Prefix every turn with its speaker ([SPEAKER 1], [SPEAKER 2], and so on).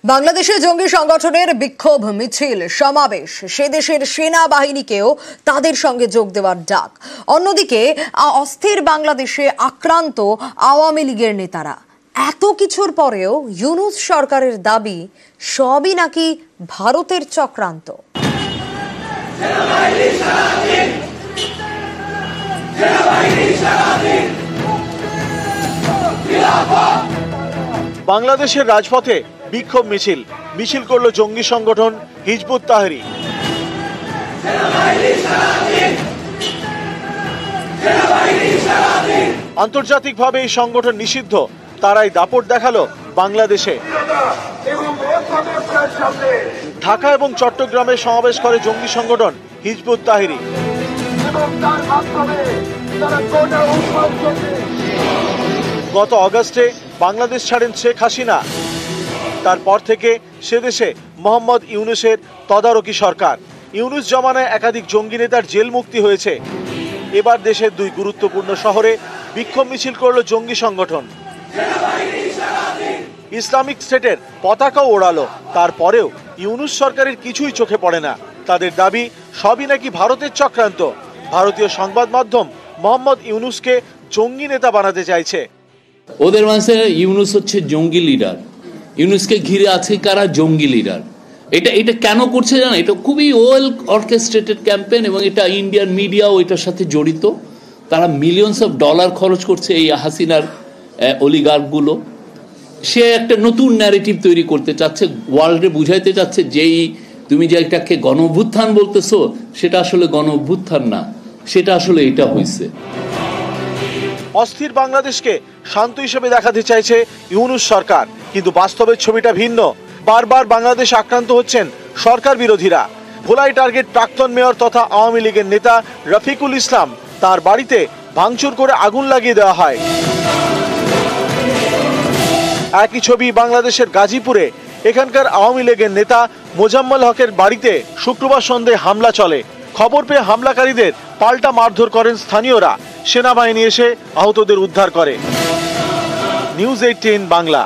[SPEAKER 1] বাংলাদেশে জঙ্গি সংগঠনের বিক্ষোভ মিছিল সমাবেশ সে দেশের সেনাবাহিনীকেও তাদের সঙ্গে যোগ দেওয়ার ডাক। অন্যদিকে অস্থির বাংলাদেশে আক্রান্ত আওয়ামী লীগের নেতারা। এত কিছুর পরেও ইউনূস সরকারের দাবি সবই নাকি ভারতের চক্রান্ত।
[SPEAKER 2] বাংলাদেশের রাজপথে বিক্ষোভ মিছিল করলো জঙ্গি সংগঠন হিজবুত তাহরির। আন্তর্জাতিকভাবে এই সংগঠন নিষিদ্ধ, তারাই দাপট দেখালো বাংলাদেশে। ঢাকা এবং চট্টগ্রামে সমাবেশ করে জঙ্গি সংগঠন হিজবুত তাহরির। গত আগস্টে বাংলাদেশ ছাড়েন শেখ হাসিনা। তারপর থেকে সে দেশে মোহাম্মদ ইউনূসের তদারকি সরকার। ইউনূস জমানায় একাধিক জঙ্গি নেতার জেল মুক্তি হয়েছে। এবার দেশের দুই গুরুত্বপূর্ণ শহরে বিক্ষোভ মিছিল করলো জঙ্গি সংগঠন। ইসলামিক স্টেটের পতাকাও ওড়ালো। তারপরেও ইউনূস সরকারের কিছুই চোখে পড়ে না। তাদের দাবি সবই নাকি ভারতের চক্রান্ত। ভারতীয় সংবাদ মাধ্যম মোহাম্মদ ইউনূসকে জঙ্গি নেতা বানাতে চাইছে।
[SPEAKER 3] ওদের মাঝে ইউনূস হচ্ছে জঙ্গি লিডার। ইউনূসকে ঘিরে আছে কারা? জঙ্গি লিডার। এটা কেন করছে জানো? এটা খুবই ওয়েল অর্কেস্ট্রেটেড ক্যাম্পেইন এবং এটা ইন্ডিয়ান মিডিয়াও এটার সাথে জড়িত। তারা মিলিয়নস অফ ডলার খরচ করছে এই হাসিনার অলিগার্কগুলো। সে একটা নতুন ন্যারেটিভ তৈরি করতে চাচ্ছে, ওয়ার্ল্ডে বুঝাইতে চাচ্ছে যেই তুমি যে এটাকে গণ অভ্যুত্থান বলতেছো সেটা আসলে গণ অভ্যুত্থান না, সেটা আসলে এটা হয়েছে।
[SPEAKER 2] অস্থির বাংলাদেশকে শান্ত হিসেবে দেখাতে চাইছে ইউনূস সরকার, কিন্তু বাস্তবের ছবিটা ভিন্ন। বারবার বাংলাদেশ আক্রান্ত হচ্ছেন সরকার বিরোধীরা। ভোলাই টার্গেট প্রাক্তন মেয়র তথা আওয়ামী লীগের নেতা রফিকুল ইসলাম, তার বাড়িতে ভাঙচুর করে আগুন লাগিয়ে দেওয়া হয়। একই ছবি বাংলাদেশের গাজীপুরে। এখানকার আওয়ামী লীগের নেতা মোজাম্মেল হকের বাড়িতে শুক্রবার সন্ধ্যায় হামলা চলে। খবর পেয়ে হামলাকারীদের পাল্টা মারধর করেন স্থানীয়রা। সেনাবাহিনী এসে আহতদের উদ্ধার করে। নিউজ 18 বাংলা।